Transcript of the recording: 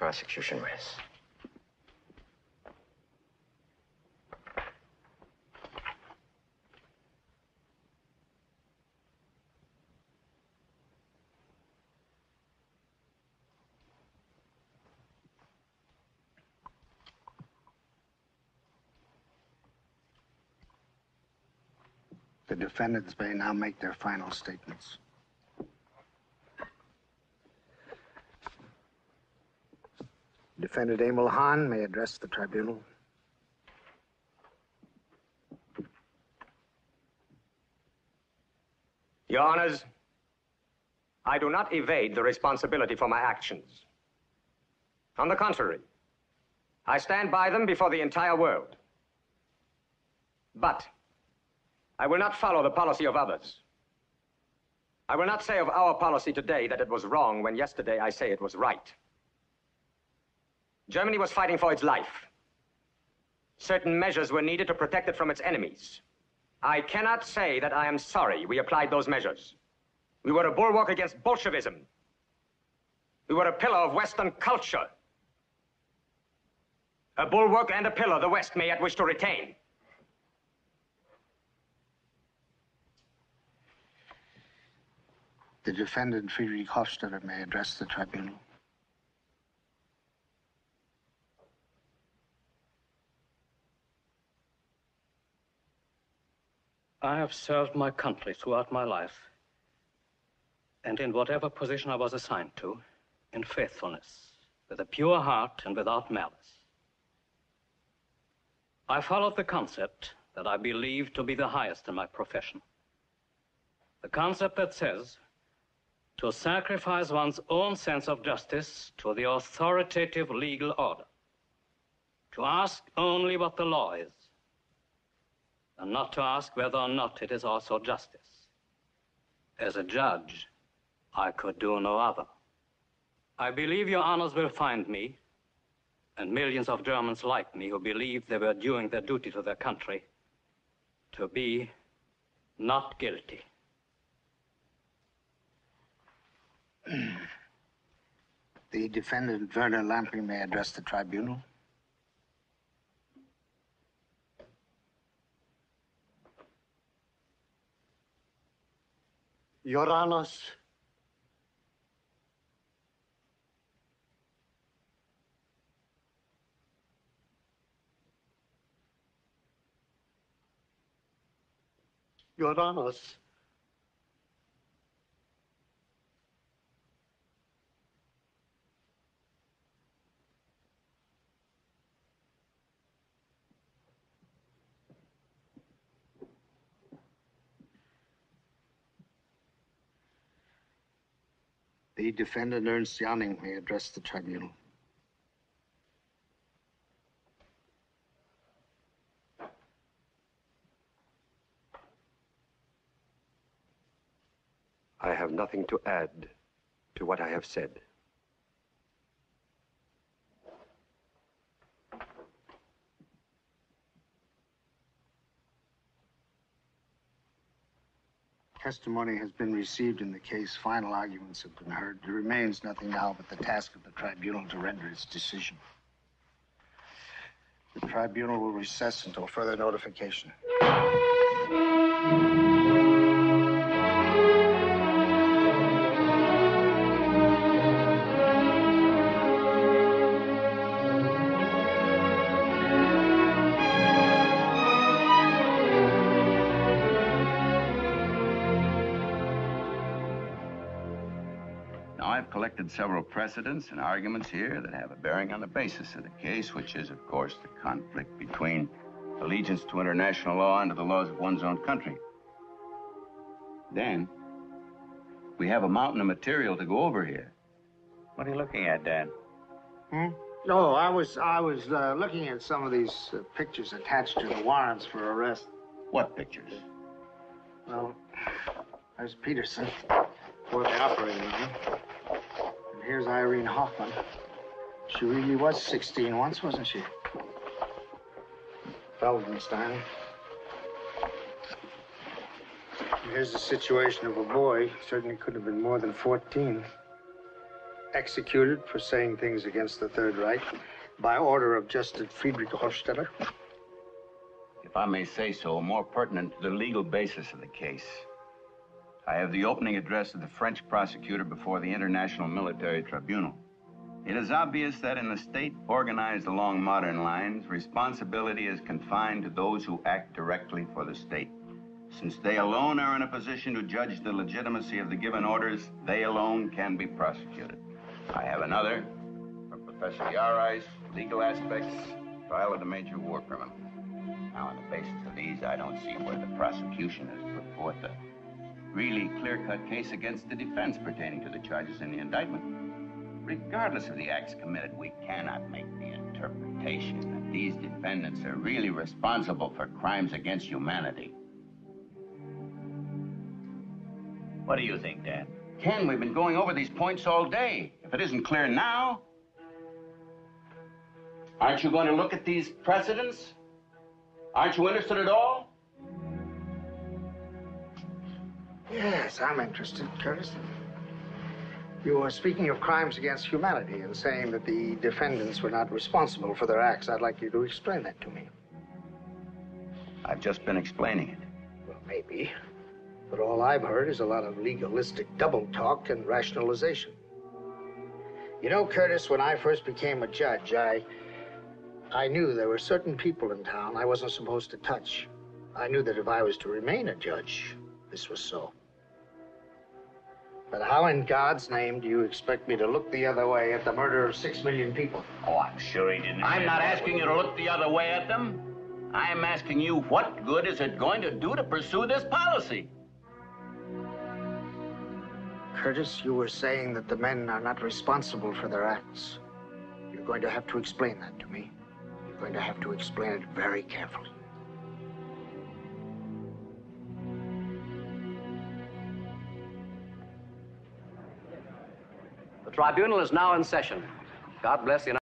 prosecution rests. The defendants may now make their final statements. Defendant Emil Hahn may address the tribunal. Your Honors, I do not evade the responsibility for my actions. On the contrary, I stand by them before the entire world. But I will not follow the policy of others. I will not say of our policy today that it was wrong when yesterday I say it was right. Germany was fighting for its life. Certain measures were needed to protect it from its enemies. I cannot say that I am sorry we applied those measures. We were a bulwark against Bolshevism. We were a pillar of Western culture. A bulwark and a pillar the West may yet wish to retain. The defendant, Friedrich Hofstadter, may address the tribunal. I have served my country throughout my life, and in whatever position I was assigned to, in faithfulness, with a pure heart and without malice. I followed the concept that I believe to be the highest in my profession. The concept that says, to sacrifice one's own sense of justice to the authoritative legal order, to ask only what the law is, and not to ask whether or not it is also justice. As a judge, I could do no other. I believe your honors will find me, and millions of Germans like me who believe they were doing their duty to their country, to be not guilty. The defendant, Werner Lamping, may address the tribunal. Your Honors, Your Honors, The defendant, Ernst Janning, may address the tribunal. I have nothing to add to what I have said. Testimony has been received in the case. Final arguments have been heard. There remains nothing now but the task of the tribunal to render its decision. The tribunal will recess until further notification. Collected several precedents and arguments here that have a bearing on the basis of the case, which is, of course, the conflict between allegiance to international law and to the laws of one's own country. Dan, we have a mountain of material to go over here. What are you looking at, Dan? No, I was looking at some of these pictures attached to the warrants for arrest. What pictures? Well, there's Peterson for the operating room. And here's Irene Hoffman. She really was 16 once, wasn't she? Feldenstein. And here's the situation of a boy. Certainly could have been more than 14. executed for saying things against the Third Reich by order of Justice Friedrich Hofstetter? If I may say so, more pertinent to the legal basis of the case. I have the opening address of the French prosecutor before the International Military Tribunal. It is obvious that in a state organized along modern lines, responsibility is confined to those who act directly for the state. Since they alone are in a position to judge the legitimacy of the given orders, they alone can be prosecuted. I have another from Professor Yarai's Legal Aspects, Trial of the Major War Criminal. Now, on the basis of these, I don't see where the prosecution has put forth a really clear-cut case against the defense pertaining to the charges in the indictment. Regardless of the acts committed, we cannot make the interpretation that these defendants are really responsible for crimes against humanity. What do you think, Dan? Ken, we've been going over these points all day. If it isn't clear now, aren't you going to look at these precedents? Aren't you interested at all? Yes, I'm interested, Curtis. You were speaking of crimes against humanity and saying that the defendants were not responsible for their acts. I'd like you to explain that to me. I've just been explaining it. Well, maybe. But all I've heard is a lot of legalistic double talk and rationalization. You know, Curtis, when I first became a judge, I knew there were certain people in town I wasn't supposed to touch. I knew that if I was to remain a judge, this was so. But how in God's name do you expect me to look the other way at the murder of 6 million people? Oh, I'm sure he didn't. I'm not asking you to look the other way at them. I'm asking you, what good is it going to do to pursue this policy? Curtis, you were saying that the men are not responsible for their acts. You're going to have to explain that to me. You're going to have to explain it very carefully. The tribunal is now in session. God bless the United States.